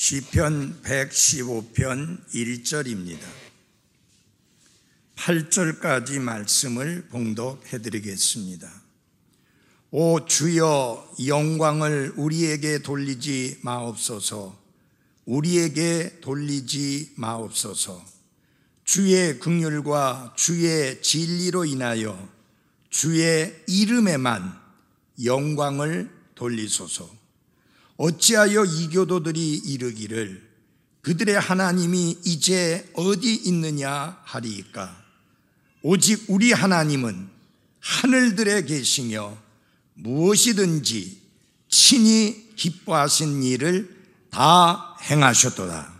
시편 115편 1절입니다. 8절까지 말씀을 봉독해 드리겠습니다. 오 주여, 영광을 우리에게 돌리지 마옵소서. 우리에게 돌리지 마옵소서. 주의 긍휼과 주의 진리로 인하여 주의 이름에만 영광을 돌리소서. 어찌하여 이교도들이 이르기를 그들의 하나님이 이제 어디 있느냐 하리이까. 오직 우리 하나님은 하늘들에 계시며 무엇이든지 친히 기뻐하신 일을 다 행하셨도다.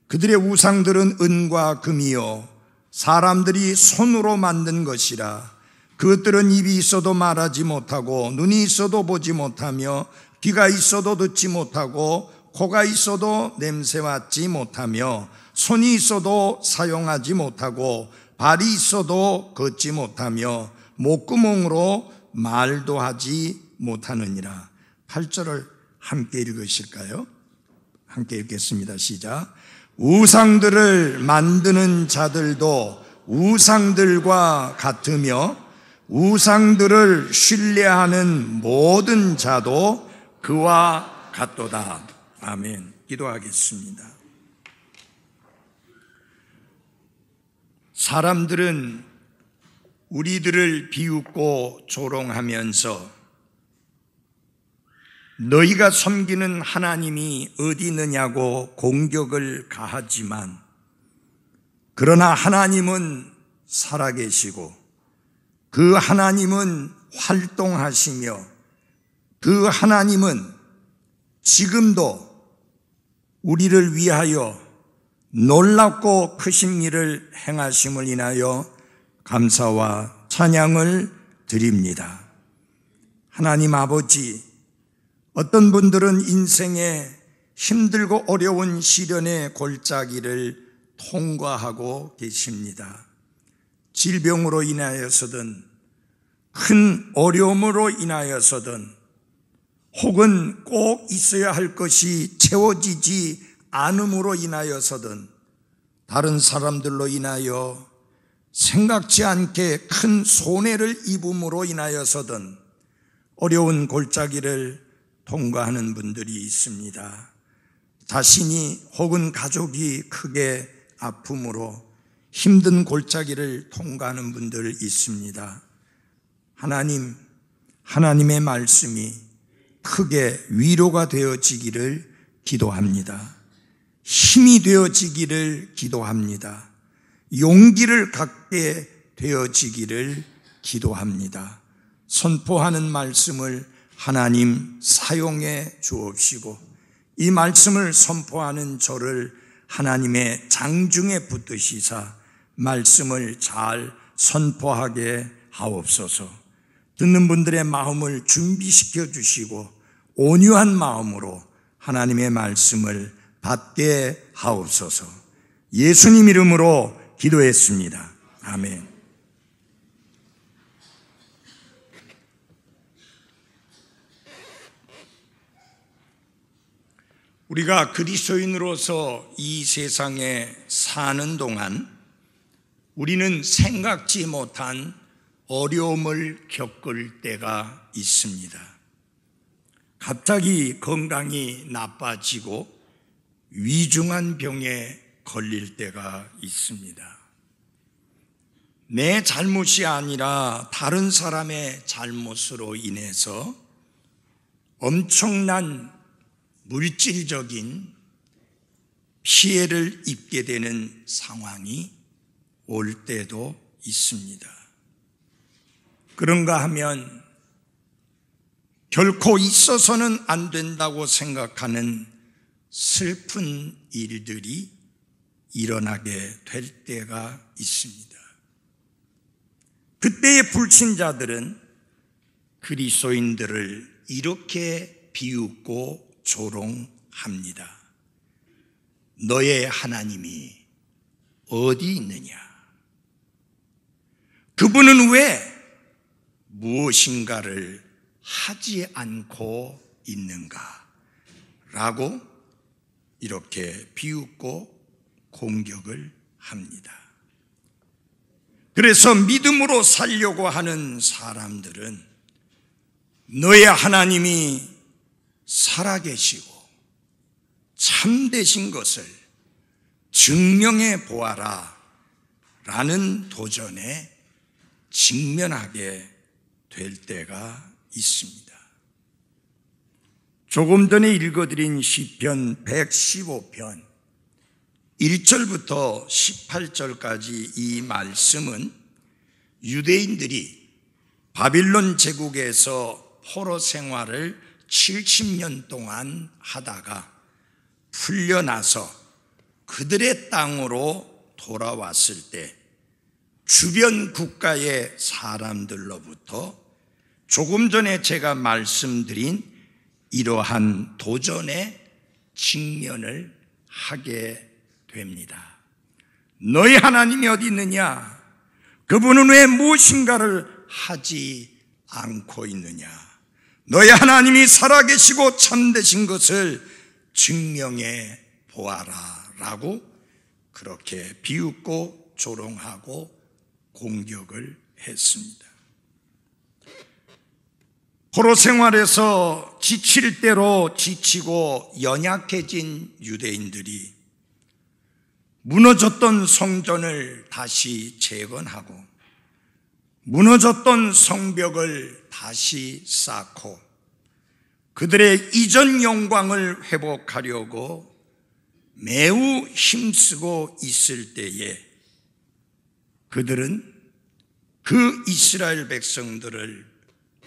그들의 우상들은 은과 금이요 사람들이 손으로 만든 것이라. 그것들은 입이 있어도 말하지 못하고 눈이 있어도 보지 못하며 귀가 있어도 듣지 못하고 코가 있어도 냄새 맡지 못하며 손이 있어도 사용하지 못하고 발이 있어도 걷지 못하며 목구멍으로 말도 하지 못하느니라. 8절을 함께 읽으실까요? 함께 읽겠습니다. 시작. 우상들을 만드는 자들도 우상들과 같으며 우상들을 신뢰하는 모든 자도 그와 같도다. 아멘. 기도하겠습니다. 사람들은 우리들을 비웃고 조롱하면서 너희가 섬기는 하나님이 어디 있느냐고 공격을 가하지만, 그러나 하나님은 살아계시고 그 하나님은 활동하시며 그 하나님은 지금도 우리를 위하여 놀랍고 크신 일을 행하심을 인하여 감사와 찬양을 드립니다. 하나님 아버지, 어떤 분들은 인생에 힘들고 어려운 시련의 골짜기를 통과하고 계십니다. 질병으로 인하여서든 큰 어려움으로 인하여서든 혹은 꼭 있어야 할 것이 채워지지 않음으로 인하여서든 다른 사람들로 인하여 생각지 않게 큰 손해를 입음으로 인하여서든 어려운 골짜기를 통과하는 분들이 있습니다. 자신이 혹은 가족이 크게 아픔으로 힘든 골짜기를 통과하는 분들 있습니다. 하나님, 하나님의 말씀이 크게 위로가 되어지기를 기도합니다. 힘이 되어지기를 기도합니다. 용기를 갖게 되어지기를 기도합니다. 선포하는 말씀을 하나님 사용해 주옵시고 이 말씀을 선포하는 저를 하나님의 장중에 붙드시사 말씀을 잘 선포하게 하옵소서. 듣는 분들의 마음을 준비시켜 주시고 온유한 마음으로 하나님의 말씀을 받게 하옵소서. 예수님 이름으로 기도했습니다. 아멘. 우리가 그리스도인으로서 이 세상에 사는 동안 우리는 생각지 못한 어려움을 겪을 때가 있습니다. 갑자기 건강이 나빠지고 위중한 병에 걸릴 때가 있습니다. 내 잘못이 아니라 다른 사람의 잘못으로 인해서 엄청난 물질적인 피해를 입게 되는 상황이 올 때도 있습니다. 그런가 하면 결코 있어서는 안 된다고 생각하는 슬픈 일들이 일어나게 될 때가 있습니다. 그때의 불신자들은 그리스도인들을 이렇게 비웃고 조롱합니다. 너의 하나님이 어디 있느냐? 그분은 왜 이렇게 비웃고 공격을 합니다. 그래서 믿음으로 살려고 하는 사람들은 너의 하나님이 살아계시고 참되신 것을 증명해 보아라 라는 도전에 직면하게 될 때가 있습니다. 조금 전에 읽어드린 시편 115편 1절부터 18절까지 이 말씀은 유대인들이 바빌론 제국에서 포로 생활을 70년 동안 하다가 풀려나서 그들의 땅으로 돌아왔을 때 주변 국가의 사람들로부터 조금 전에 제가 말씀드린 이러한 도전에 직면을 하게 됩니다. 너희 하나님이 어디 있느냐? 그분은 왜 무엇인가를 하지 않고 있느냐? 너희 하나님이 살아계시고 참되신 것을 증명해 보아라 라고 그렇게 비웃고 조롱하고 공격을 했습니다. 포로 생활에서 지칠 대로 지치고 연약해진 유대인들이 무너졌던 성전을 다시 재건하고 무너졌던 성벽을 다시 쌓고 그들의 이전 영광을 회복하려고 매우 힘쓰고 있을 때에 그들은 그 이스라엘 백성들을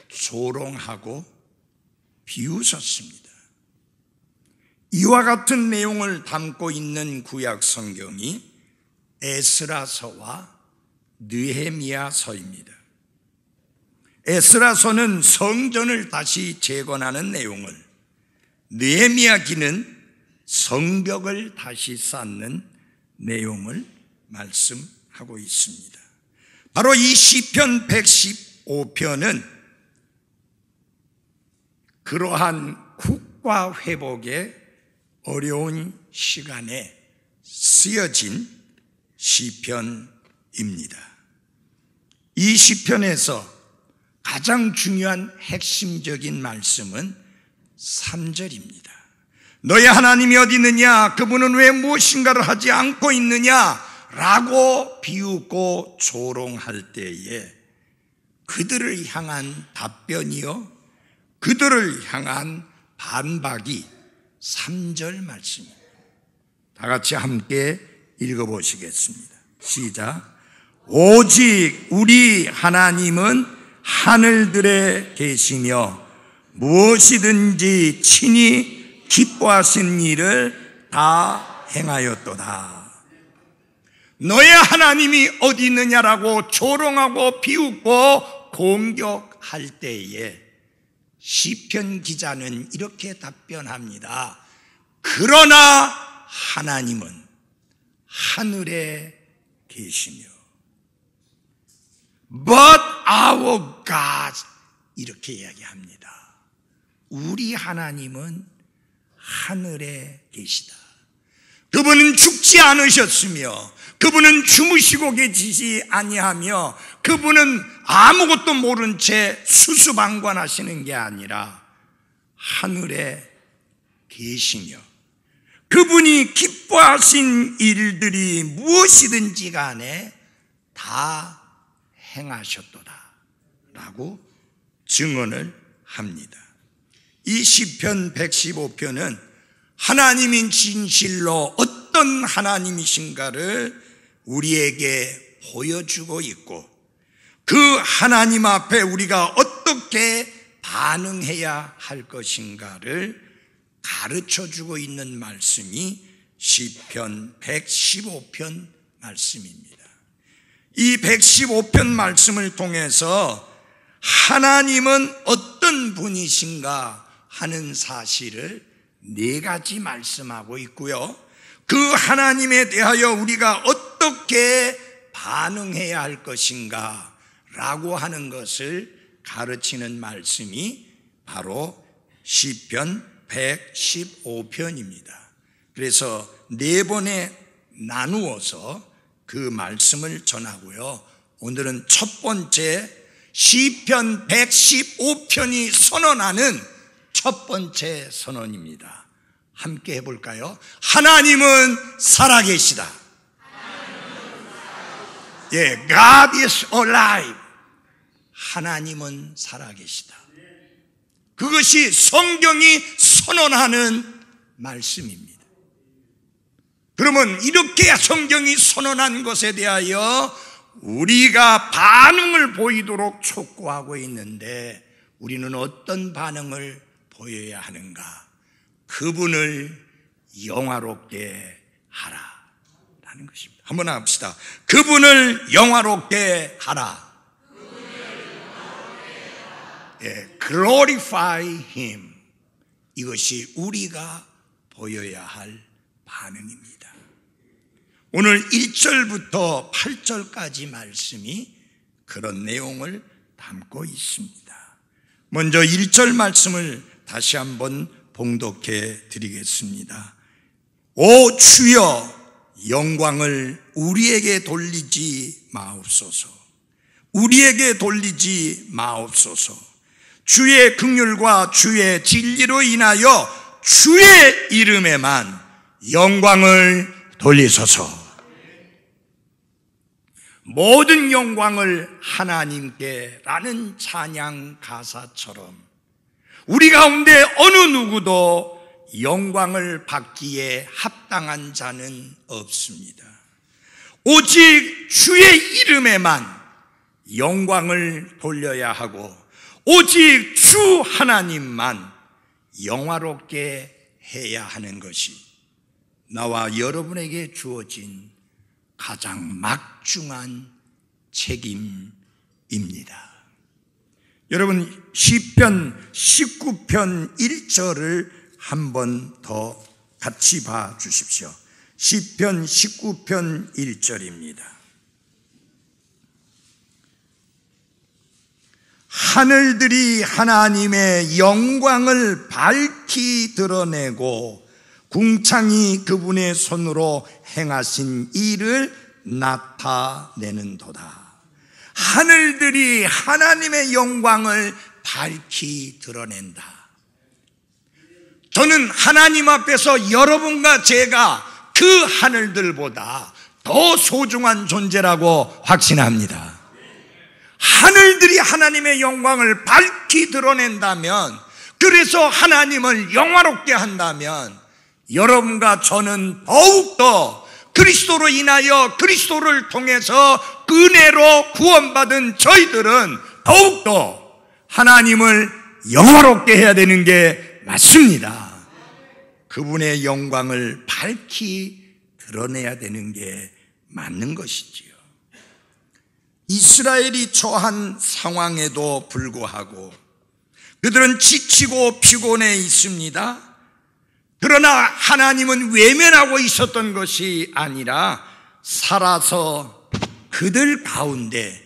조롱하고 비웃었습니다. 이와 같은 내용을 담고 있는 구약 성경이 에스라서와 느헤미야서입니다. 에스라서는 성전을 다시 재건하는 내용을, 느헤미야기는 성벽을 다시 쌓는 내용을 말씀하고 있습니다. 바로 이 시편 115편은 그러한 국가 회복의 어려운 시간에 쓰여진 시편입니다. 이 시편에서 가장 중요한 핵심적인 말씀은 3절입니다. 너희 하나님이 어디 있느냐? 그분은 왜 무엇인가를 하지 않고 있느냐? 라고 비웃고 조롱할 때에 그들을 향한 답변이요, 그들을 향한 반박이 3절 말씀입니다. 다 같이 함께 읽어보시겠습니다. 시작. 오직 우리 하나님은 하늘들에 계시며 무엇이든지 친히 기뻐하신 일을 다 행하였도다. 너의 하나님이 어디 있느냐라고 조롱하고 비웃고 공격할 때에 시편 기자는 이렇게 답변합니다. 그러나 하나님은 하늘에 계시며 But our God 이렇게 이야기합니다. 우리 하나님은 하늘에 계시다. 그분은 죽지 않으셨으며 그분은 주무시고 계시지 아니하며 그분은 아무것도 모른 채 수수방관하시는 게 아니라 하늘에 계시며 그분이 기뻐하신 일들이 무엇이든지 간에 다 행하셨도다 라고 증언을 합니다. 이 시편 115편은 하나님인 진실로 어떤 하나님이신가를 우리에게 보여주고 있고 그 하나님 앞에 우리가 어떻게 반응해야 할 것인가를 가르쳐주고 있는 말씀이 시편 115편 말씀입니다. 이 115편 말씀을 통해서 하나님은 어떤 분이신가 하는 사실을 4가지 말씀하고 있고요. 그 하나님에 대하여 우리가 어떻게 반응해야 할 것인가 라고 하는 것을 가르치는 말씀이 바로 시편 115편입니다. 그래서 4번에 나누어서 그 말씀을 전하고요. 오늘은 첫 번째 시편 115편이 선언하는 첫 번째 선언입니다. 함께 해볼까요? 하나님은 살아계시다. 예, God is alive. 하나님은 살아계시다. 그것이 성경이 선언하는 말씀입니다. 그러면 이렇게 성경이 선언한 것에 대하여 우리가 반응을 보이도록 촉구하고 있는데 우리는 어떤 반응을 보여야 하는가? 그분을 영화롭게 하라 라는 것입니다. 한번 합시다. 그분을 영화롭게 하라. 예, glorify him. 이것이 우리가 보여야 할 반응입니다. 오늘 1절부터 8절까지 말씀이 그런 내용을 담고 있습니다. 먼저 1절 말씀을 다시 한번 봉독해 드리겠습니다. 오 주여, 영광을 우리에게 돌리지 마옵소서. 우리에게 돌리지 마옵소서. 주의 긍휼과 주의 진리로 인하여 주의 이름에만 영광을 돌리소서. 모든 영광을 하나님께 라는 찬양 가사처럼 우리 가운데 어느 누구도 영광을 받기에 합당한 자는 없습니다. 오직 주의 이름에만 영광을 돌려야 하고 오직 주 하나님만 영화롭게 해야 하는 것이 나와 여러분에게 주어진 가장 막중한 책임입니다. 여러분 시편 19편 1절을 한 번 더 같이 봐 주십시오. 시편 19편 1절입니다. 하늘들이 하나님의 영광을 밝히 드러내고 궁창이 그분의 손으로 행하신 일을 나타내는도다. 하늘들이 하나님의 영광을 밝히 드러낸다. 저는 하나님 앞에서 여러분과 제가 그 하늘들보다 더 소중한 존재라고 확신합니다. 하늘들이 하나님의 영광을 밝히 드러낸다면, 그래서 하나님을 영화롭게 한다면 여러분과 저는 더욱더 그리스도로 인하여 그리스도를 통해서 은혜로 구원받은 저희들은 더욱더 하나님을 영화롭게 해야 되는 게 맞습니다. 그분의 영광을 밝히 드러내야 되는 게 맞는 것이지요. 이스라엘이 처한 상황에도 불구하고 그들은 지치고 피곤해 있습니다. 그러나 하나님은 외면하고 있었던 것이 아니라 살아서 그들 가운데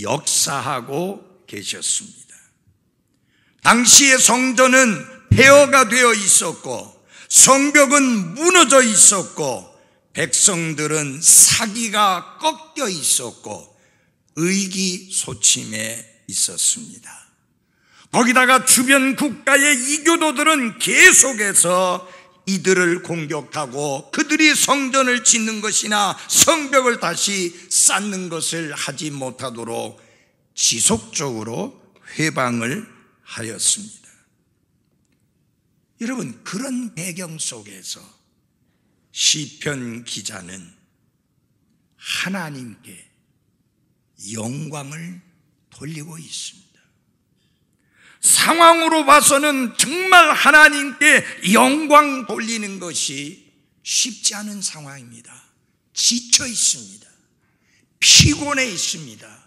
역사하고 계셨습니다. 당시의 성전은 폐허가 되어 있었고 성벽은 무너져 있었고 백성들은 사기가 꺾여 있었고 의기소침해 있었습니다. 거기다가 주변 국가의 이교도들은 계속해서 이들을 공격하고 그들이 성전을 짓는 것이나 성벽을 다시 쌓는 것을 하지 못하도록 지속적으로 회방을 하였습니다. 여러분, 그런 배경 속에서 시편 기자는 하나님께 영광을 돌리고 있습니다. 상황으로 봐서는 정말 하나님께 영광 돌리는 것이 쉽지 않은 상황입니다. 지쳐 있습니다. 피곤해 있습니다.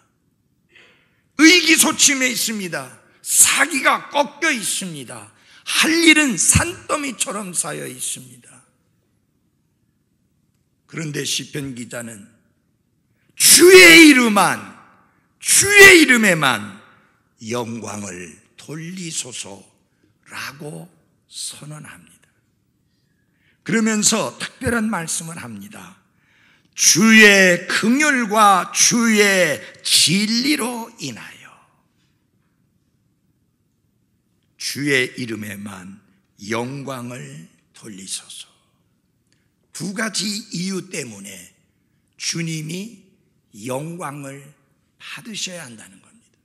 의기소침해 있습니다. 사기가 꺾여 있습니다. 할 일은 산더미처럼 쌓여 있습니다. 그런데 시편 기자는 주의 이름에만 영광을 돌리소서라고 선언합니다. 그러면서 특별한 말씀을 합니다. 주의 긍휼과 주의 진리로 인하여 주의 이름에만 영광을 돌리소서. 두 가지 이유 때문에 주님이 영광을 받으셔야 한다는 겁니다.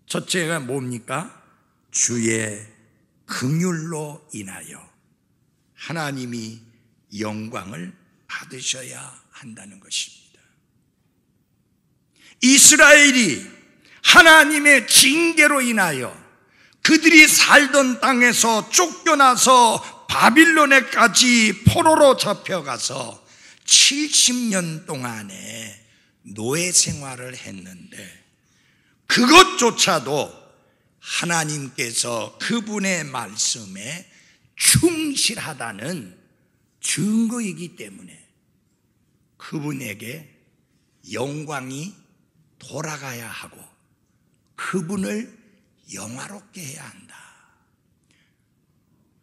첫째가 뭡니까? 주의 긍휼로 인하여 하나님이 영광을 받으셔야 한다는 것입니다. 이스라엘이 하나님의 징계로 인하여 그들이 살던 땅에서 쫓겨나서 바빌론에까지 포로로 잡혀가서 70년 동안의 노예 생활을 했는데 그것조차도 하나님께서 그분의 말씀에 충실하다는 증거이기 때문에 그분에게 영광이 돌아가야 하고 그분을 영화롭게 해야 한다.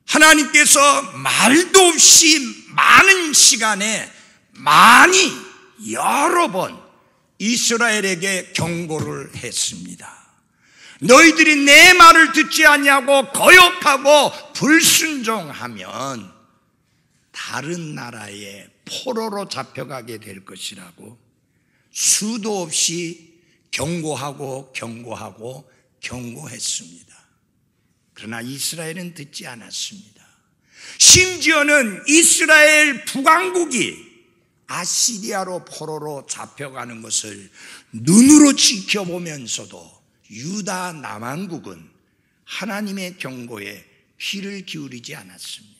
하나님께서 말도 없이 많은 시간에 많이 여러 번 이스라엘에게 경고를 했습니다. 너희들이 내 말을 듣지 아니하고 거역하고 불순종하면 다른 나라에 포로로 잡혀가게 될 것이라고 수도 없이 경고하고 경고했습니다. 그러나 이스라엘은 듣지 않았습니다. 심지어는 이스라엘 북왕국이 아시리아로 포로로 잡혀가는 것을 눈으로 지켜보면서도 유다 남왕국은 하나님의 경고에 귀를 기울이지 않았습니다.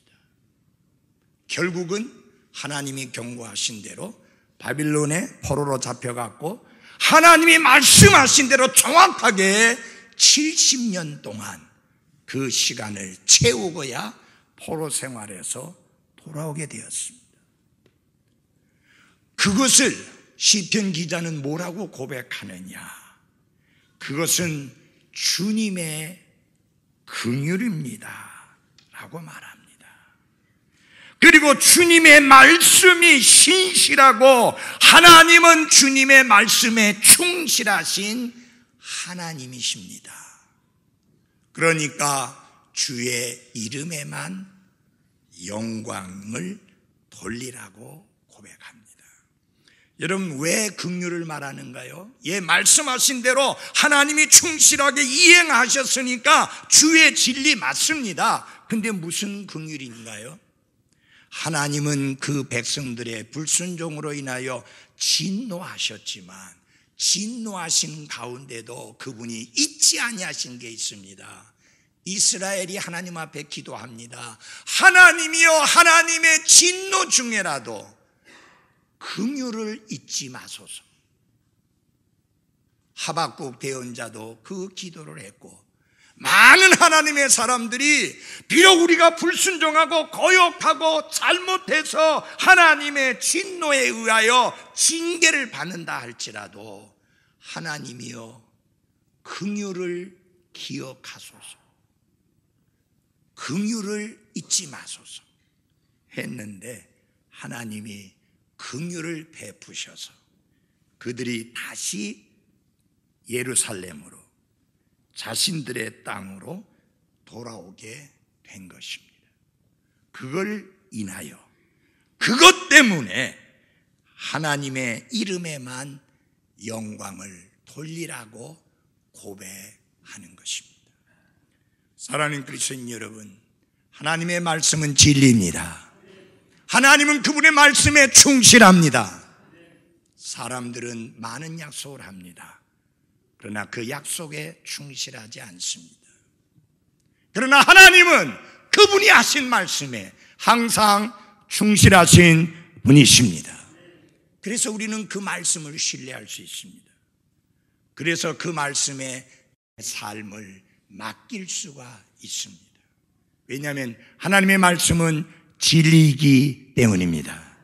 결국은 하나님이 경고하신 대로 바빌론에 포로로 잡혀갔고 하나님이 말씀하신 대로 정확하게 70년 동안 그 시간을 채우고야 포로 생활에서 돌아오게 되었습니다. 그것을 시편 기자는 뭐라고 고백하느냐? 그것은 주님의 긍휼입니다 라고 말합니다. 그리고 주님의 말씀이 신실하고 하나님은 주님의 말씀에 충실하신 하나님이십니다. 그러니까 주의 이름에만 영광을 돌리라고 고백합니다. 여러분, 왜 긍휼을 말하는가요? 예, 말씀하신 대로 하나님이 충실하게 이행하셨으니까 주의 진리 맞습니다. 근데 무슨 긍휼인가요? 하나님은 그 백성들의 불순종으로 인하여 진노하셨지만 진노하신 가운데도 그분이 잊지 아니하신 게 있습니다. 이스라엘이 하나님 앞에 기도합니다. 하나님이여, 하나님의 진노 중에라도 긍휼을 잊지 마소서. 하박국 대언자도 그 기도를 했고 많은 하나님의 사람들이 비록 우리가 불순종하고 거역하고 잘못해서 하나님의 진노에 의하여 징계를 받는다 할지라도 하나님이여 긍휼을 기억하소서, 긍휼을 잊지 마소서 했는데 하나님이 긍휼을 베푸셔서 그들이 다시 예루살렘으로 자신들의 땅으로 돌아오게 된 것입니다. 그걸 인하여, 그것 때문에 하나님의 이름에만 영광을 돌리라고 고백하는 것입니다. 사랑하는 그리스도인 여러분, 하나님의 말씀은 진리입니다. 하나님은 그분의 말씀에 충실합니다. 사람들은 많은 약속을 합니다. 그러나 그 약속에 충실하지 않습니다. 그러나 하나님은 그분이 하신 말씀에 항상 충실하신 분이십니다. 그래서 우리는 그 말씀을 신뢰할 수 있습니다. 그래서 그 말씀에 삶을 맡길 수가 있습니다. 왜냐하면 하나님의 말씀은 진리이기 때문입니다.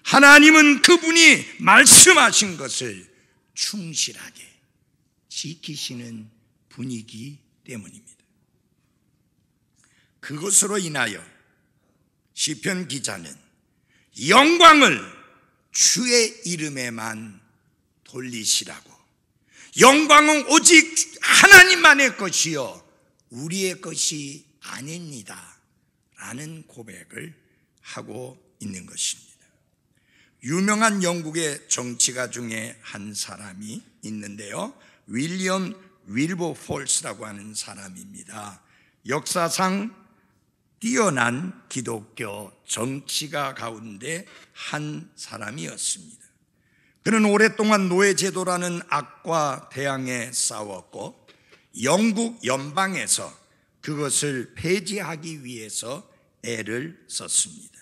하나님은 그분이 말씀하신 것을 충실하게 지키시는 분이기 때문입니다. 그것으로 인하여 시편 기자는 영광을 주의 이름에만 돌리시라고, 영광은 오직 하나님만의 것이요 우리의 것이 아닙니다 라는 고백을 하고 있는 것입니다. 유명한 영국의 정치가 중에 한 사람이 있는데요, 윌리엄 윌버폴스라고 하는 사람입니다. 역사상 뛰어난 기독교 정치가 가운데 한 사람이었습니다. 그는 오랫동안 노예제도라는 악과 대항해 싸웠고 영국 연방에서 그것을 폐지하기 위해서 애를 썼습니다.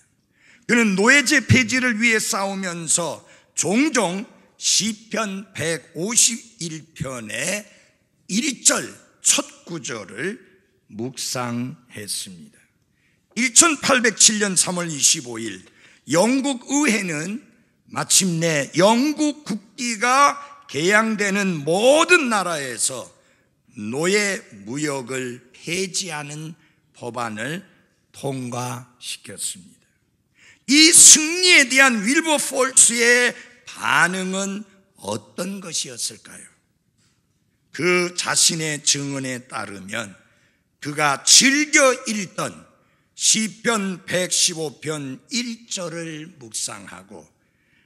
그는 노예제 폐지를 위해 싸우면서 종종 시편 151편의 1절 첫 구절을 묵상했습니다. 1807년 3월 25일 영국 의회는 마침내 영국 국기가 개양되는 모든 나라에서 노예 무역을 폐지하는 법안을 통과시켰습니다. 이 승리에 대한 윌버폴스의 반응은 어떤 것이었을까요? 그 자신의 증언에 따르면 그가 즐겨 읽던 시편 115편 1절을 묵상하고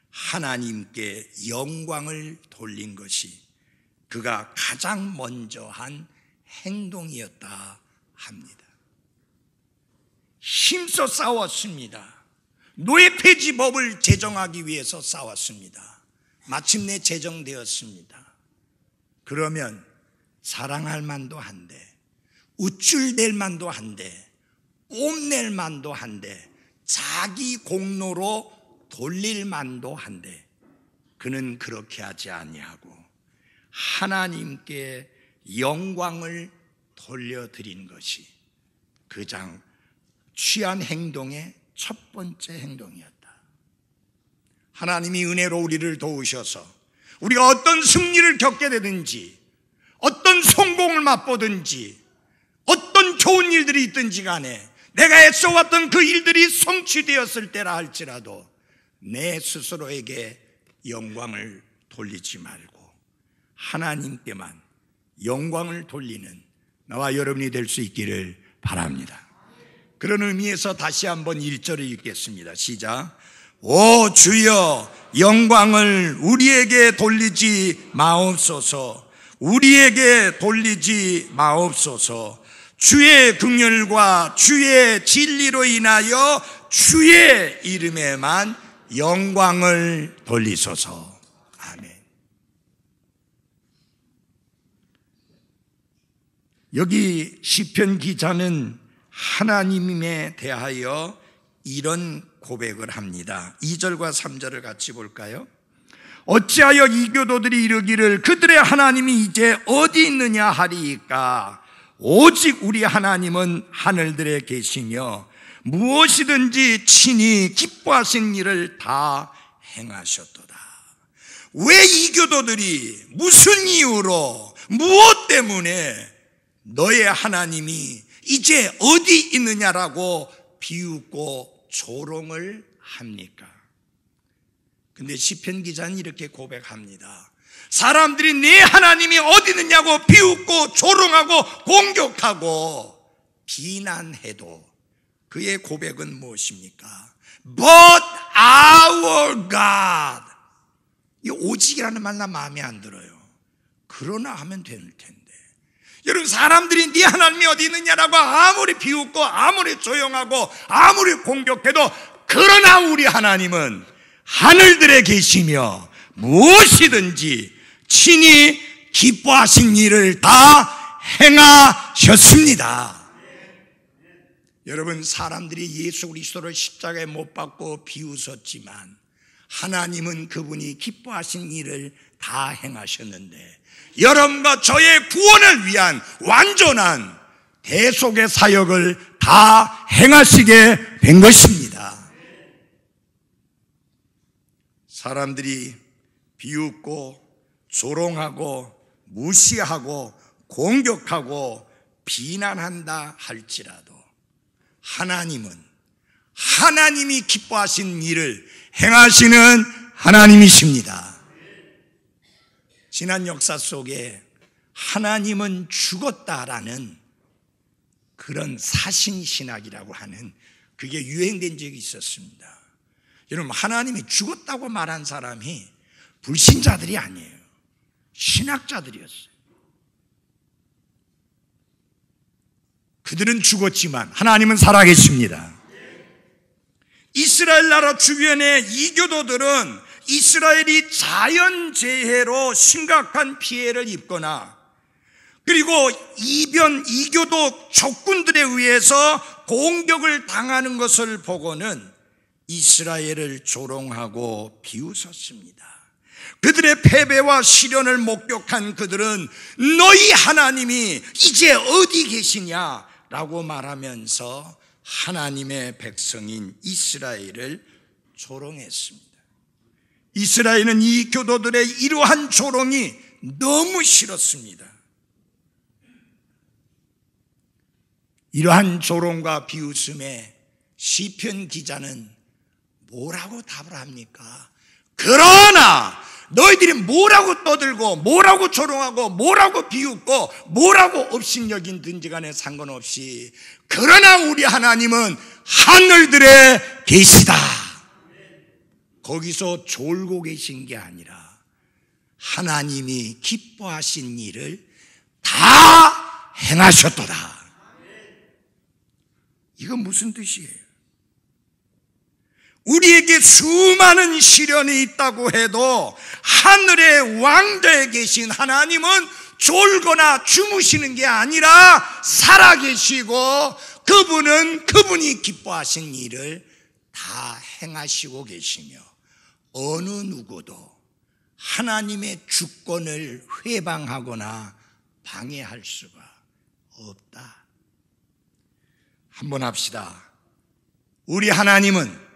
하나님께 영광을 돌린 것이 그가 가장 먼저 한 행동이었다 합니다. 힘써 싸웠습니다. 노예 폐지법을 제정하기 위해서 싸웠습니다. 마침내 제정되었습니다. 그러면 사랑할 만도 한데, 우쭐댈 만도 한데, 뽐낼 만도 한데, 자기 공로로 돌릴 만도 한데, 그는 그렇게 하지 아니하고 하나님께 영광을 돌려드린 것이 가장 취한 행동의 첫 번째 행동이었다. 하나님이 은혜로 우리를 도우셔서 우리가 어떤 승리를 겪게 되든지, 어떤 성공을 맛보든지, 어떤 좋은 일들이 있든지 간에 내가 애써왔던 그 일들이 성취되었을 때라 할지라도 내 스스로에게 영광을 돌리지 말고 하나님께만 영광을 돌리는 나와 여러분이 될 수 있기를 바랍니다. 그런 의미에서 다시 한번 1절을 읽겠습니다. 시작. 오 주여, 영광을 우리에게 돌리지 마옵소서. 우리에게 돌리지 마옵소서. 주의 긍휼과 주의 진리로 인하여 주의 이름에만 영광을 돌리소서. 아멘. 여기 시편 기자는 하나님에 대하여 이런 고백을 합니다. 2절과 3절을 같이 볼까요? 어찌하여 이교도들이 이르기를 그들의 하나님이 이제 어디 있느냐 하리이까. 오직 우리 하나님은 하늘들에 계시며 무엇이든지 친히 기뻐하신 일을 다 행하셨도다. 왜 이교도들이 무슨 이유로 무엇 때문에 너의 하나님이 이제 어디 있느냐라고 비웃고 조롱을 합니까? 근데 시편 기자는 이렇게 고백합니다. 사람들이 네 하나님이 어디 있느냐고 비웃고 조롱하고 공격하고 비난해도 그의 고백은 무엇입니까? But our God. 이 오직이라는 말 나 마음에 안 들어요. 그러나 하면 될 텐데. 여러분, 사람들이 네 하나님이 어디 있느냐라고 아무리 비웃고 아무리 조용하고 아무리 공격해도 그러나 우리 하나님은 하늘들에 계시며 무엇이든지 친히 기뻐하신 일을 다 행하셨습니다. 여러분, 사람들이 예수 그리스도를 십자가에 못 박고 비웃었지만 하나님은 그분이 기뻐하신 일을 다 행하셨는데 여러분과 저의 구원을 위한 완전한 대속의 사역을 다 행하시게 된 것입니다. 사람들이 비웃고 조롱하고 무시하고 공격하고 비난한다 할지라도 하나님은 하나님이 기뻐하신 일을 행하시는 하나님이십니다. 지난 역사 속에 하나님은 죽었다라는 그런 사신신학이라고 하는 그게 유행된 적이 있었습니다. 여러분, 하나님이 죽었다고 말한 사람이 불신자들이 아니에요. 신학자들이었어요. 그들은 죽었지만 하나님은 살아계십니다. 이스라엘 나라 주변의 이교도들은 이스라엘이 자연재해로 심각한 피해를 입거나 그리고 이교도 적군들에 의해서 공격을 당하는 것을 보고는 이스라엘을 조롱하고 비웃었습니다. 그들의 패배와 시련을 목격한 그들은 너희 하나님이 이제 어디 계시냐라고 말하면서 하나님의 백성인 이스라엘을 조롱했습니다. 이스라엘은 이 교도들의 이러한 조롱이 너무 싫었습니다. 이러한 조롱과 비웃음에 시편 기자는 뭐라고 답을 합니까? 그러나 너희들이 뭐라고 떠들고 뭐라고 조롱하고 뭐라고 비웃고 뭐라고 업신여긴든지 간에 상관없이 그러나 우리 하나님은 하늘들에 계시다. 거기서 졸고 계신 게 아니라 하나님이 기뻐하신 일을 다 행하셨도다. 이건 무슨 뜻이에요? 우리에게 수많은 시련이 있다고 해도 하늘의 왕좌에 계신 하나님은 졸거나 주무시는 게 아니라 살아계시고 그분이 기뻐하신 일을 다 행하시고 계시며 어느 누구도 하나님의 주권을 회방하거나 방해할 수가 없다. 한번 합시다. 우리 하나님은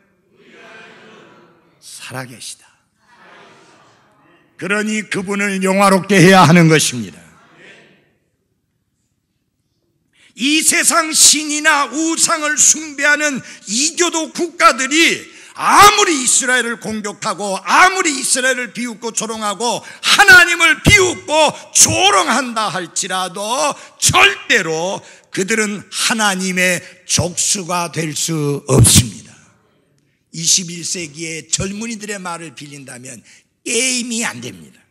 살아계시다. 그러니 그분을 영화롭게 해야 하는 것입니다. 이 세상 신이나 우상을 숭배하는 이교도 국가들이 아무리 이스라엘을 공격하고 아무리 이스라엘을 비웃고 조롱하고 하나님을 비웃고 조롱한다 할지라도 절대로 그들은 하나님의 족수가 될 수 없습니다. 21세기의 젊은이들의 말을 빌린다면 게임이 안 됩니다.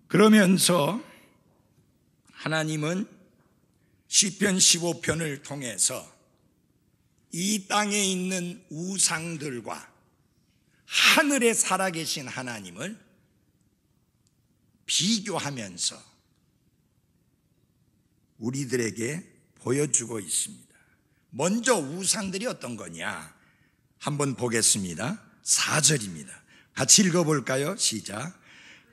그러면서 하나님은 시편 15편을 통해서 이 땅에 있는 우상들과 하늘에 살아계신 하나님을 비교하면서 우리들에게 보여주고 있습니다. 먼저 우상들이 어떤 거냐? 한번 보겠습니다. 4절입니다. 같이 읽어볼까요? 시작.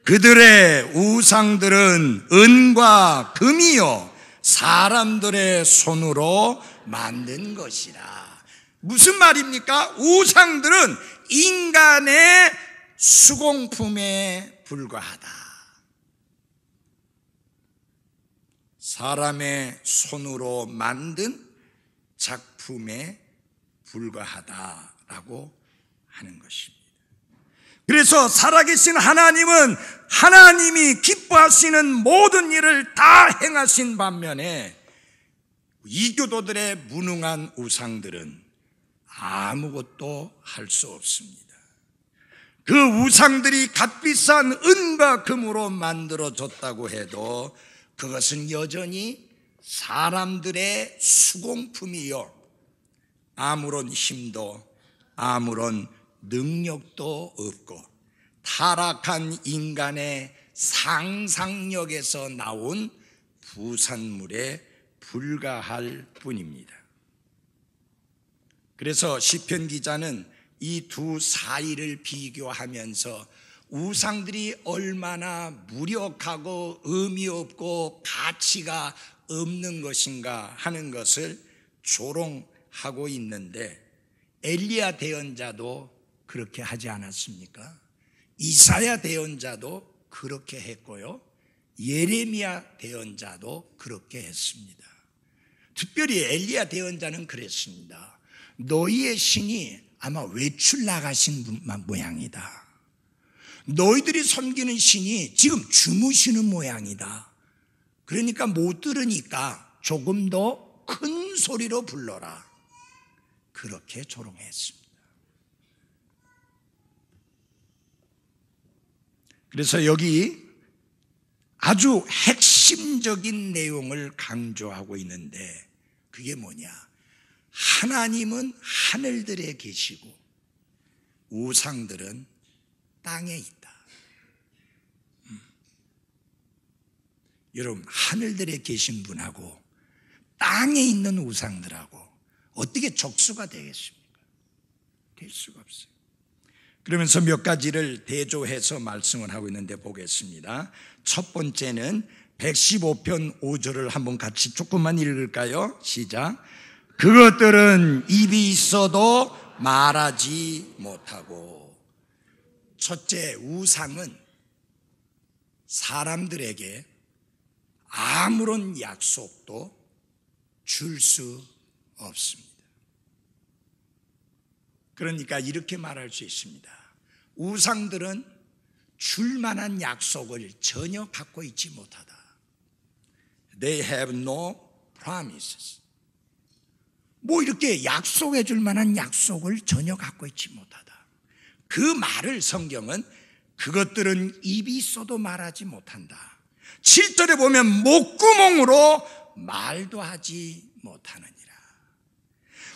그들의 우상들은 은과 금이요 사람들의 손으로 만든 것이라. 무슨 말입니까? 우상들은 인간의 수공품에 불과하다. 사람의 손으로 만든 작품에 불과하다라고 하는 것입니다. 그래서 살아계신 하나님은 하나님이 기뻐하시는 모든 일을 다 행하신 반면에 이교도들의 무능한 우상들은 아무것도 할 수 없습니다. 그 우상들이 값비싼 은과 금으로 만들어졌다고 해도 그것은 여전히 사람들의 수공품이요 아무런 힘도 아무런 능력도 없고 타락한 인간의 상상력에서 나온 부산물에 불과할 뿐입니다. 그래서 시편 기자는 이 두 사이를 비교하면서 우상들이 얼마나 무력하고 의미 없고 가치가 없는 것인가 하는 것을 조롱하고 있는데 엘리야 대언자도 그렇게 하지 않았습니까? 이사야 대언자도 그렇게 했고요. 예레미야 대언자도 그렇게 했습니다. 특별히 엘리야 대언자는 그랬습니다. 너희의 신이 아마 외출 나가신 모양이다. 너희들이 섬기는 신이 지금 주무시는 모양이다. 그러니까 못 들으니까 조금 더 큰 소리로 불러라. 그렇게 조롱했습니다. 그래서 여기 아주 핵심적인 내용을 강조하고 있는데 그게 뭐냐? 하나님은 하늘들에 계시고 우상들은 땅에 있다. 여러분, 하늘들에 계신 분하고 땅에 있는 우상들하고 어떻게 적수가 되겠습니까? 될 수가 없어요. 그러면서 몇 가지를 대조해서 말씀을 하고 있는데 보겠습니다. 첫 번째는 115편 5절을 한번 같이 조금만 읽을까요? 시작. 그것들은 입이 있어도 말하지 못하고. 첫째, 우상은 사람들에게 아무런 약속도 줄 수 없습니다. 그러니까 이렇게 말할 수 있습니다. 우상들은 줄 만한 약속을 전혀 갖고 있지 못하다. They have no promises. 뭐 이렇게 약속해 줄 만한 약속을 전혀 갖고 있지 못하다. 그 말을 성경은 그것들은 입이 있어도 말하지 못한다. 7절에 보면 목구멍으로 말도 하지 못하느니라.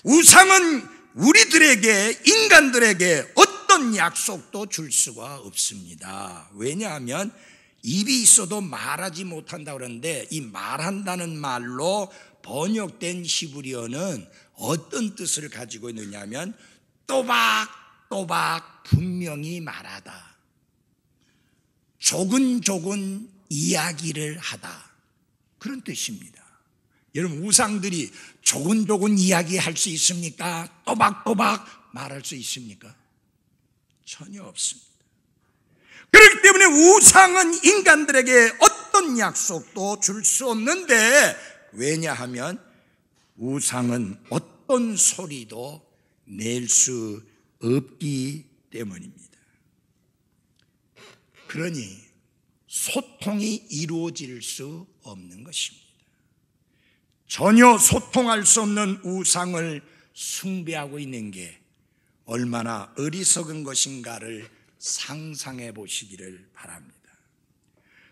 우상은 우리들에게, 인간들에게 어떤 약속도 줄 수가 없습니다. 왜냐하면 입이 있어도 말하지 못한다 그러는데 이 말한다는 말로 번역된 히브리어는 어떤 뜻을 가지고 있느냐면 또박또박 분명히 말하다, 조근조근 이야기를 하다, 그런 뜻입니다. 여러분, 우상들이 조근조근 이야기할 수 있습니까? 또박또박 말할 수 있습니까? 전혀 없습니다. 그렇기 때문에 우상은 인간들에게 어떤 약속도 줄 수 없는데, 왜냐하면 우상은 어떤 소리도 낼 수 없기 때문입니다. 그러니 소통이 이루어질 수 없는 것입니다. 전혀 소통할 수 없는 우상을 숭배하고 있는 게 얼마나 어리석은 것인가를 상상해 보시기를 바랍니다.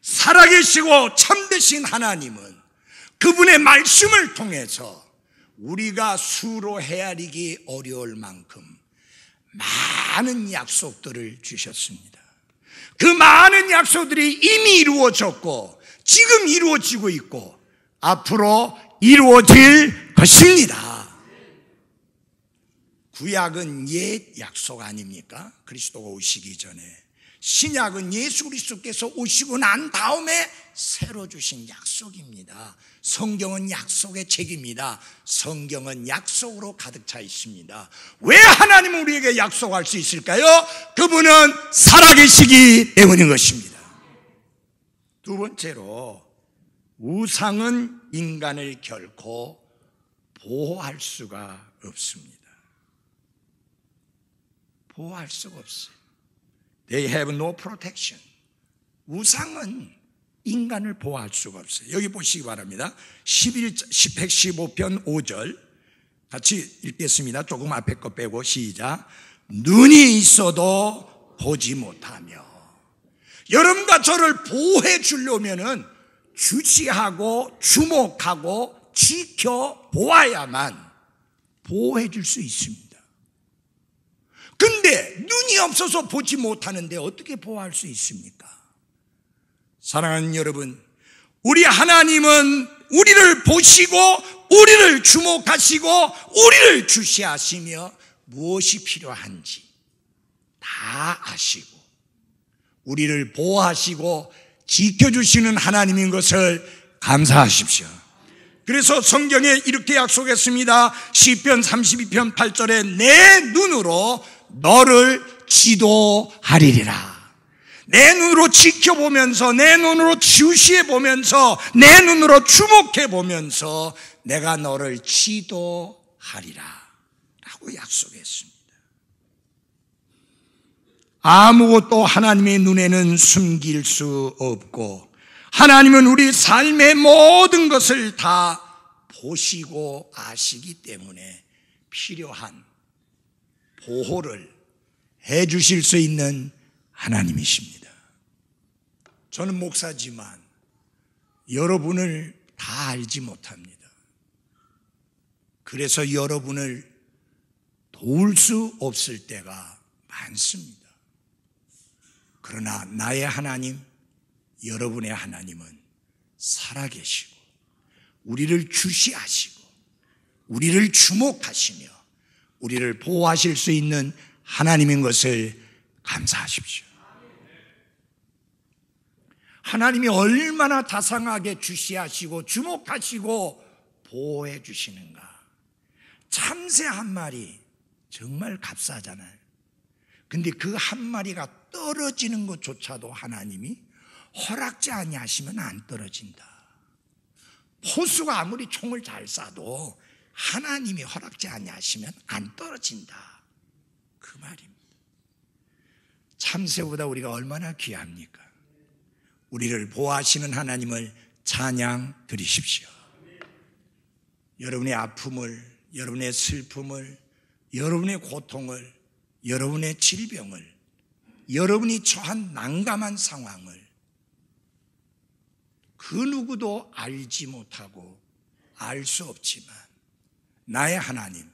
살아계시고 참되신 하나님은 그분의 말씀을 통해서 우리가 수로 헤아리기 어려울 만큼 많은 약속들을 주셨습니다. 그 많은 약속들이 이미 이루어졌고 지금 이루어지고 있고 앞으로 이루어질 것입니다. 구약은 옛 약속 아닙니까? 그리스도가 오시기 전에. 신약은 예수 그리스도께서 오시고 난 다음에 새로 주신 약속입니다. 성경은 약속의 책입니다. 성경은 약속으로 가득 차 있습니다. 왜 하나님은 우리에게 약속할 수 있을까요? 그분은 살아계시기 때문인 것입니다. 두 번째로, 우상은 인간을 결코 보호할 수가 없습니다. 보호할 수가 없어요. They have no protection. 우상은 인간을 보호할 수가 없어요. 여기 보시기 바랍니다. 115편 5절 같이 읽겠습니다. 조금 앞에 거 빼고 시작. 눈이 있어도 보지 못하며. 여러분과 저를 보호해 주려면은 주시하고 주목하고 지켜보아야만 보호해 줄 수 있습니다. 근데 눈이 없어서 보지 못하는데 어떻게 보호할 수 있습니까? 사랑하는 여러분, 우리 하나님은 우리를 보시고 우리를 주목하시고 우리를 주시하시며 무엇이 필요한지 다 아시고 우리를 보호하시고 지켜주시는 하나님인 것을 감사하십시오. 그래서 성경에 이렇게 약속했습니다. 시편 32편 8절에 내 눈으로 너를 지도하리라. 내 눈으로 지켜보면서, 내 눈으로 주시해보면서, 내 눈으로 주목해보면서 내가 너를 지도하리라 라고 약속했습니다. 아무것도 하나님의 눈에는 숨길 수 없고, 하나님은 우리 삶의 모든 것을 다 보시고 아시기 때문에 필요한 보호를 해 주실 수 있는 하나님이십니다. 저는 목사지만 여러분을 다 알지 못합니다. 그래서 여러분을 도울 수 없을 때가 많습니다. 그러나 나의 하나님, 여러분의 하나님은 살아계시고 우리를 주시하시고 우리를 주목하시며 우리를 보호하실 수 있는 하나님인 것을 감사하십시오. 하나님이 얼마나 다상하게 주시하시고 주목하시고 보호해 주시는가. 참새 한 마리 정말 값싸잖아요. 근데 그 한 마리가 떨어지는 것조차도 하나님이 허락지 아니하시면 안 떨어진다. 포수가 아무리 총을 잘 쏴도 하나님이 허락지 아니하시면 안 떨어진다. 그 말입니다. 참새보다 우리가 얼마나 귀합니까? 우리를 보호하시는 하나님을 찬양 드리십시오. 여러분의 아픔을, 여러분의 슬픔을, 여러분의 고통을, 여러분의 질병을, 여러분이 처한 난감한 상황을 그 누구도 알지 못하고 알 수 없지만 나의 하나님,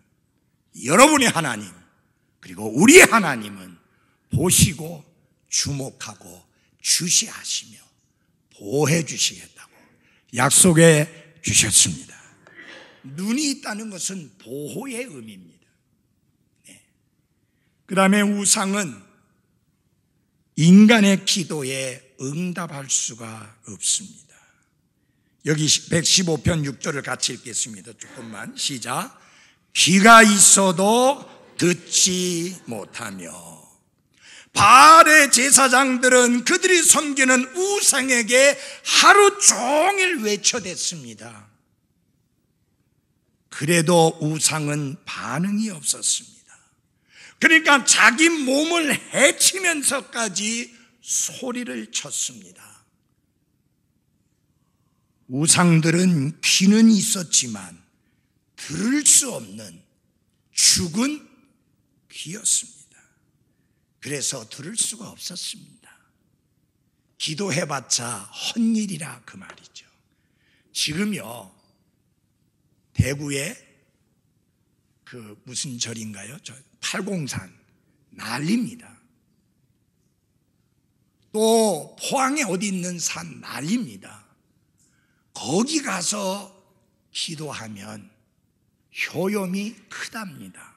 여러분의 하나님, 그리고 우리의 하나님은 보시고 주목하고 주시하시며 보호해 주시겠다고 약속해 주셨습니다. 눈이 있다는 것은 보호의 의미입니다. 그 다음에 우상은 인간의 기도에 응답할 수가 없습니다. 여기 115편 6절을 같이 읽겠습니다. 조금만 시작. 귀가 있어도 듣지 못하며 바알의 제사장들은 그들이 섬기는 우상에게 하루 종일 외쳐댔습니다. 그래도 우상은 반응이 없었습니다. 그러니까 자기 몸을 해치면서까지 소리를 쳤습니다. 우상들은 귀는 있었지만 들을 수 없는 죽은 귀였습니다. 그래서 들을 수가 없었습니다. 기도해봤자 헛일이라 그 말이죠. 지금요 대구에 그 무슨 절인가요? 저 팔공산 난립니다. 또 포항에 어디 있는 산 난립니다. 거기 가서 기도하면 효염이 크답니다.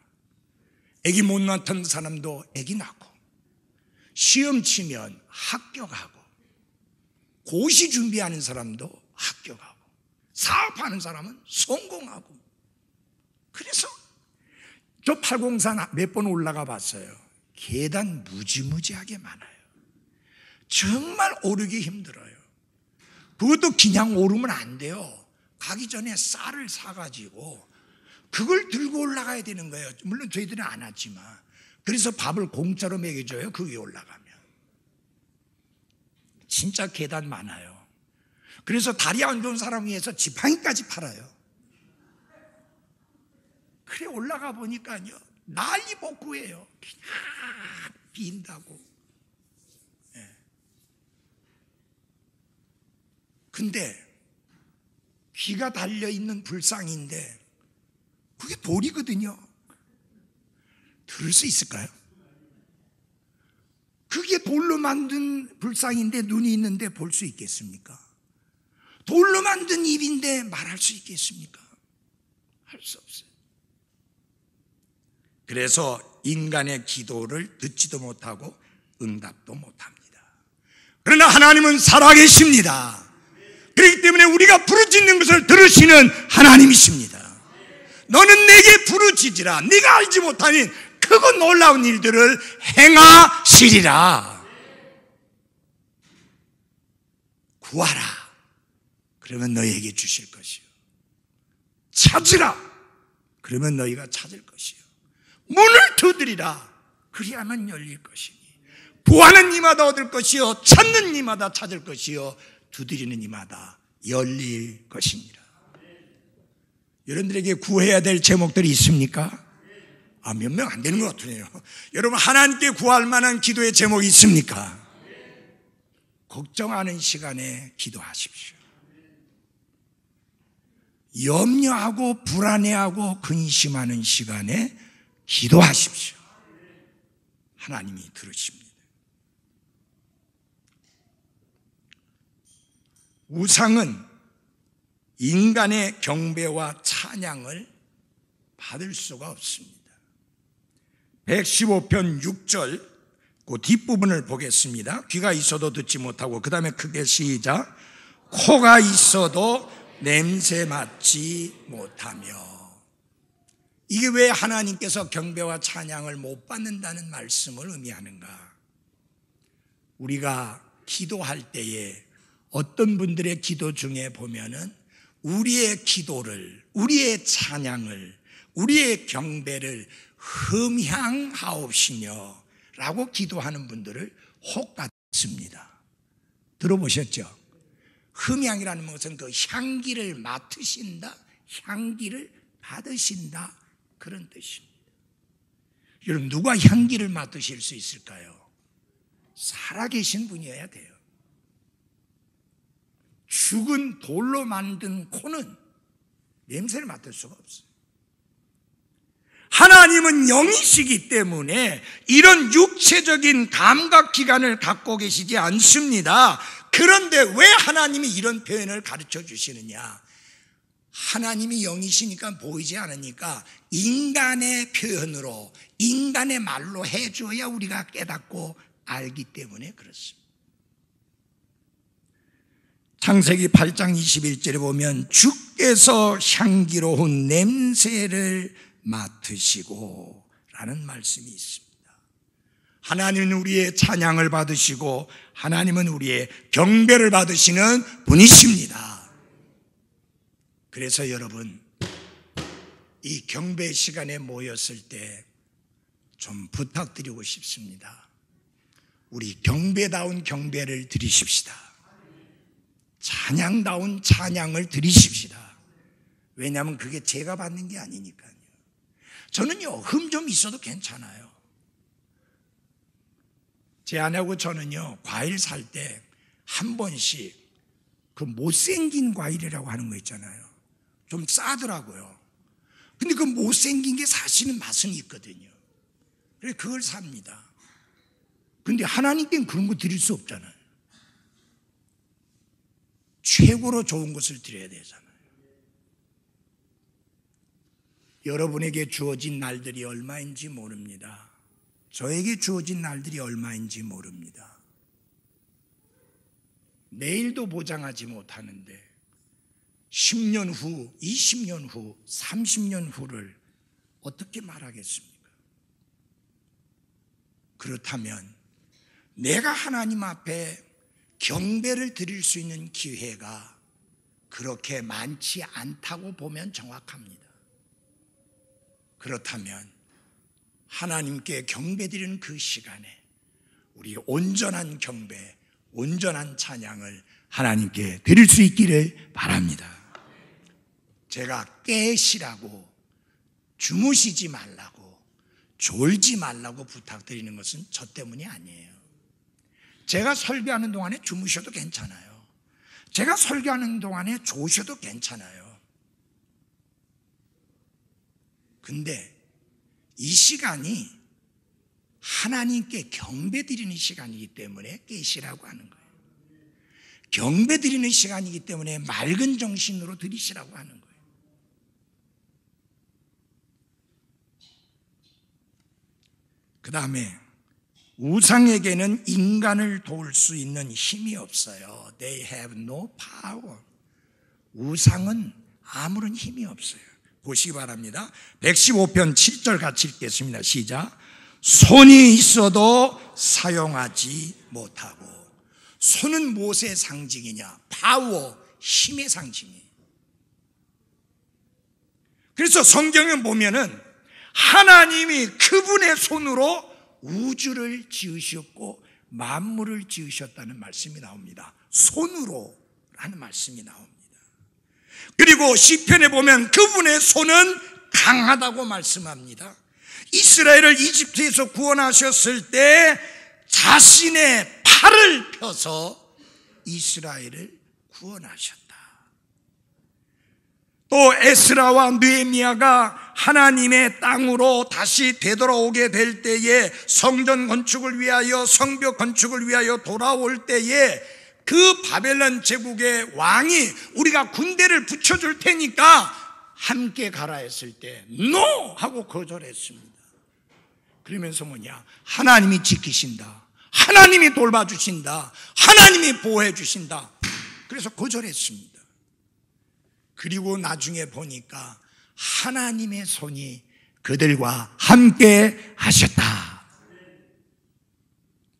아기 못 낳던 사람도 아기 낳고, 시험 치면 합격하고, 고시 준비하는 사람도 합격하고, 사업하는 사람은 성공하고. 그래서 저 팔공산 몇 번 올라가 봤어요. 계단 무지무지하게 많아요. 정말 오르기 힘들어요. 그것도 그냥 오르면 안 돼요. 가기 전에 쌀을 사가지고 그걸 들고 올라가야 되는 거예요. 물론 저희들은 안 왔지만. 그래서 밥을 공짜로 먹여줘요. 그 위에 올라가면. 진짜 계단 많아요. 그래서 다리 안 좋은 사람 위해서 지팡이까지 팔아요. 그래 올라가 보니까요 난리 복구예요. 그냥 빈다고. 근데 귀가 달려있는 불상인데 그게 돌이거든요. 들을 수 있을까요? 그게 돌로 만든 불상인데 눈이 있는데 볼 수 있겠습니까? 돌로 만든 입인데 말할 수 있겠습니까? 할 수 없어요. 그래서 인간의 기도를 듣지도 못하고 응답도 못합니다. 그러나 하나님은 살아계십니다. 그렇기 때문에 우리가 부르짖는 것을 들으시는 하나님이십니다. 너는 내게 부르짖으라. 네가 알지 못하니 크고 놀라운 일들을 행하시리라. 구하라. 그러면 너희에게 주실 것이요. 찾으라. 그러면 너희가 찾을 것이요. 문을 두드리라. 그리하면 열릴 것이니. 구하는 이마다 얻을 것이요. 찾는 이마다 찾을 것이요. 두드리는 이마다 열릴 것입니다. 여러분들에게 구해야 될 제목들이 있습니까? 몇 명 안 되는 것 같으네요. 여러분, 하나님께 구할 만한 기도의 제목이 있습니까? 걱정하는 시간에 기도하십시오. 염려하고 불안해하고 근심하는 시간에 기도하십시오. 하나님이 들으십니다. 우상은 인간의 경배와 찬양을 받을 수가 없습니다. 115편 6절 그 뒷부분을 보겠습니다. 귀가 있어도 듣지 못하고, 그 다음에 크게 시작. 코가 있어도 냄새 맡지 못하며. 이게 왜 하나님께서 경배와 찬양을 못 받는다는 말씀을 의미하는가? 우리가 기도할 때에 어떤 분들의 기도 중에 보면은 우리의 기도를, 우리의 찬양을, 우리의 경배를 흠향하옵시며 라고 기도하는 분들을 혹같습니다. 들어보셨죠? 흠향이라는 것은 그 향기를 맡으신다, 향기를 받으신다, 그런 뜻입니다. 여러분, 누가 향기를 맡으실 수 있을까요? 살아계신 분이어야 돼요. 죽은 돌로 만든 코는 냄새를 맡을 수가 없어요. 하나님은 영이시기 때문에 이런 육체적인 감각기관을 갖고 계시지 않습니다. 그런데 왜 하나님이 이런 표현을 가르쳐 주시느냐? 하나님이 영이시니까 보이지 않으니까 인간의 표현으로, 인간의 말로 해줘야 우리가 깨닫고 알기 때문에 그렇습니다. 창세기 8장 21절에 보면 주께서 향기로운 냄새를 맡으시고 라는 말씀이 있습니다. 하나님은 우리의 찬양을 받으시고 하나님은 우리의 경배를 받으시는 분이십니다. 그래서 여러분, 이 경배 시간에 모였을 때 좀 부탁드리고 싶습니다. 우리 경배다운 경배를 드리십시다. 찬양다운 찬양을 드리십시다. 왜냐하면 그게 제가 받는 게 아니니까요. 저는요, 흠 좀 있어도 괜찮아요. 제 아내하고 저는요, 과일 살 때 한 번씩 그 못생긴 과일이라고 하는 거 있잖아요. 좀 싸더라고요. 근데 그 못생긴 게 사실은 맛은 있거든요. 그래서 그걸 삽니다. 근데 하나님께는 그런 거 드릴 수 없잖아요. 최고로 좋은 것을 드려야 되잖아요. 여러분에게 주어진 날들이 얼마인지 모릅니다. 저에게 주어진 날들이 얼마인지 모릅니다. 내일도 보장하지 못하는데 10년 후, 20년 후, 30년 후를 어떻게 말하겠습니까? 그렇다면 내가 하나님 앞에 경배를 드릴 수 있는 기회가 그렇게 많지 않다고 보면 정확합니다. 그렇다면 하나님께 경배드리는 그 시간에 우리 온전한 경배, 온전한 찬양을 하나님께 드릴 수 있기를 바랍니다. 제가 깨시라고, 주무시지 말라고, 졸지 말라고 부탁드리는 것은 저 때문이 아니에요. 제가 설교하는 동안에 주무셔도 괜찮아요. 제가 설교하는 동안에 조셔도 괜찮아요. 근데 이 시간이 하나님께 경배드리는 시간이기 때문에 깨시라고 하는 거예요. 경배드리는 시간이기 때문에 맑은 정신으로 드리시라고 하는 거예요. 그 다음에 우상에게는 인간을 도울 수 있는 힘이 없어요. They have no power. 우상은 아무런 힘이 없어요. 보시기 바랍니다. 115편 7절 같이 읽겠습니다. 시작. 손이 있어도 사용하지 못하고 손은 무엇의 상징이냐? 파워, 힘의 상징이에요. 그래서 성경에 보면은 하나님이 그분의 손으로 우주를 지으셨고 만물을 지으셨다는 말씀이 나옵니다. 손으로 라는 말씀이 나옵니다. 그리고 시편에 보면 그분의 손은 강하다고 말씀합니다. 이스라엘을 이집트에서 구원하셨을 때 자신의 팔을 펴서 이스라엘을 구원하셨다. 또 에스라와 느헤미야가 하나님의 땅으로 다시 되돌아오게 될 때에 성전 건축을 위하여 성벽 건축을 위하여 돌아올 때에 그 바벨론 제국의 왕이 우리가 군대를 붙여줄 테니까 함께 가라 했을 때 NO! 하고 거절했습니다. 그러면서 뭐냐? 하나님이 지키신다, 하나님이 돌봐주신다, 하나님이 보호해 주신다. 그래서 거절했습니다. 그리고 나중에 보니까 하나님의 손이 그들과 함께 하셨다.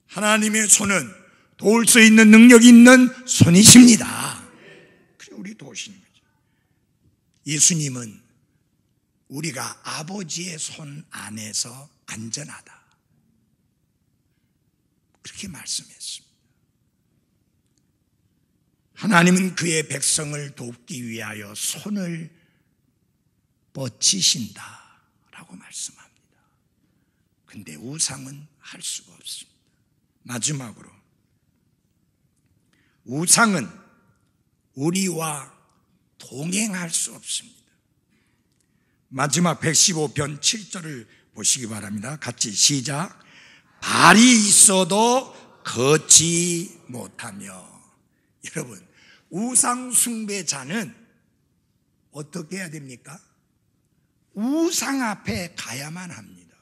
하나님의 손은 도울 수 있는 능력이 있는 손이십니다. 그래서 우리 도우시는 거죠. 예수님은 우리가 아버지의 손 안에서 안전하다, 그렇게 말씀했습니다. 하나님은 그의 백성을 돕기 위하여 손을 뻗치신다라고 말씀합니다. 근데 우상은 할 수가 없습니다. 마지막으로 우상은 우리와 동행할 수 없습니다. 마지막 115편 7절을 보시기 바랍니다. 같이 시작. 발이 있어도 걷지 못하며. 여러분, 우상 숭배자는 어떻게 해야 됩니까? 우상 앞에 가야만 합니다.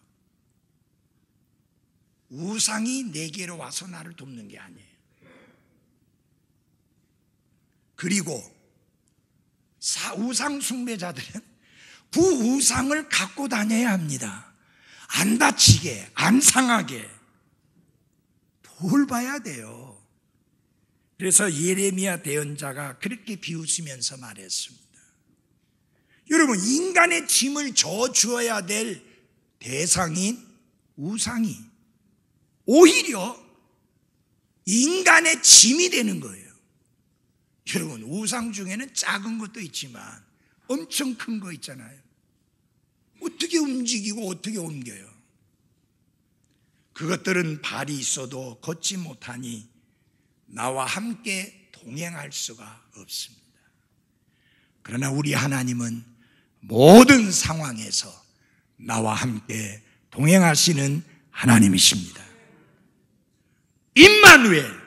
우상이 내게로 와서 나를 돕는 게 아니에요. 그리고 우상 숭배자들은 그 우상을 갖고 다녀야 합니다. 안 다치게, 안 상하게 돌봐야 돼요. 그래서 예레미야 대언자가 그렇게 비웃으면서 말했습니다. 여러분, 인간의 짐을 져주어야 될 대상인 우상이 오히려 인간의 짐이 되는 거예요. 여러분, 우상 중에는 작은 것도 있지만 엄청 큰 거 있잖아요. 어떻게 움직이고 어떻게 옮겨요? 그것들은 발이 있어도 걷지 못하니 나와 함께 동행할 수가 없습니다. 그러나 우리 하나님은 모든 상황에서 나와 함께 동행하시는 하나님이십니다. 임마누엘,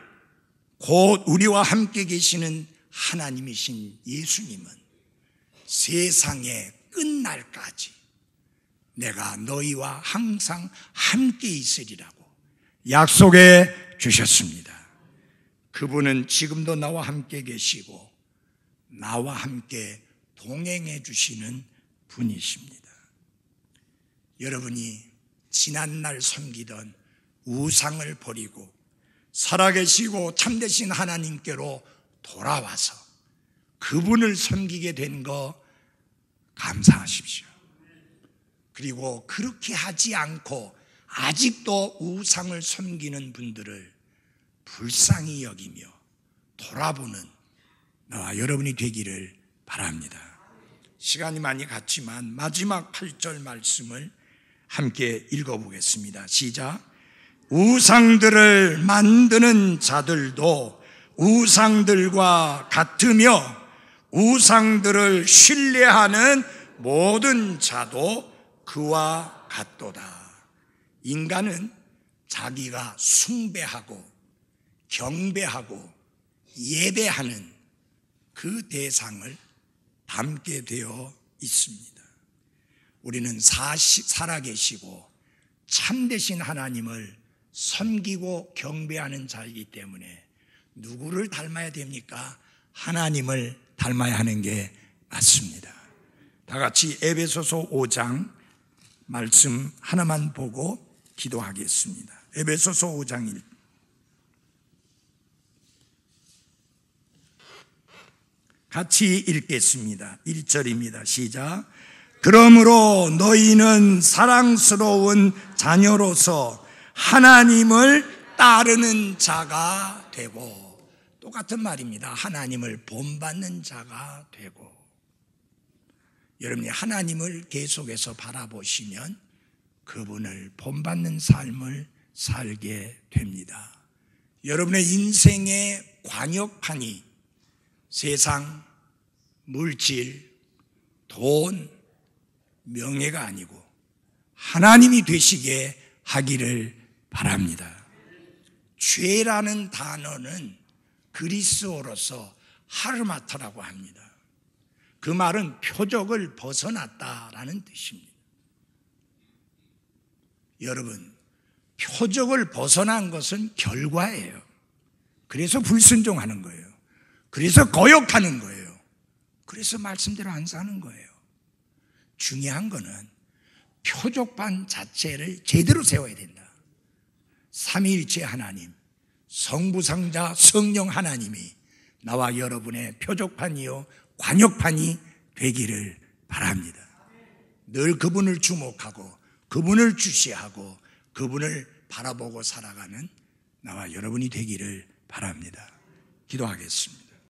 곧 우리와 함께 계시는 하나님이신 예수님은 세상의 끝날까지 내가 너희와 항상 함께 있으리라고 약속해 주셨습니다. 그분은 지금도 나와 함께 계시고 나와 함께 동행해 주시는 분이십니다. 여러분이 지난날 섬기던 우상을 버리고 살아계시고 참되신 하나님께로 돌아와서 그분을 섬기게 된 거 감사하십시오. 그리고 그렇게 하지 않고 아직도 우상을 섬기는 분들을 불쌍히 여기며 돌아보는 나와 여러분이 되기를 바랍니다. 시간이 많이 갔지만 마지막 8절 말씀을 함께 읽어보겠습니다. 시작. 우상들을 만드는 자들도 우상들과 같으며 우상들을 신뢰하는 모든 자도 그와 같도다. 인간은 자기가 숭배하고 경배하고 예배하는 그 대상을 담게 되어 있습니다. 우리는 살아계시고 참되신 하나님을 섬기고 경배하는 자이기 때문에 누구를 닮아야 됩니까? 하나님을 닮아야 하는 게 맞습니다. 다 같이 에베소서 5장 말씀 하나만 보고 기도하겠습니다. 에베소서 5장 같이 읽겠습니다. 1절입니다. 시작. 그러므로 너희는 사랑스러운 자녀로서 하나님을 따르는 자가 되고, 똑같은 말입니다. 하나님을 본받는 자가 되고. 여러분이 하나님을 계속해서 바라보시면 그분을 본받는 삶을 살게 됩니다. 여러분의 인생의 관역판이 세상, 물질, 돈, 명예가 아니고 하나님이 되시게 하기를 바랍니다. 죄라는 단어는 그리스어로서 하르마타라고 합니다. 그 말은 표적을 벗어났다라는 뜻입니다. 여러분, 표적을 벗어난 것은 결과예요. 그래서 불순종하는 거예요. 그래서 거역하는 거예요. 그래서 말씀대로 안 사는 거예요. 중요한 거는 표적판 자체를 제대로 세워야 된다. 삼위일체 하나님, 성부상자 성령 하나님이 나와 여러분의 표적판이요 관역판이 되기를 바랍니다. 늘 그분을 주목하고 그분을 주시하고 그분을 바라보고 살아가는 나와 여러분이 되기를 바랍니다. 기도하겠습니다.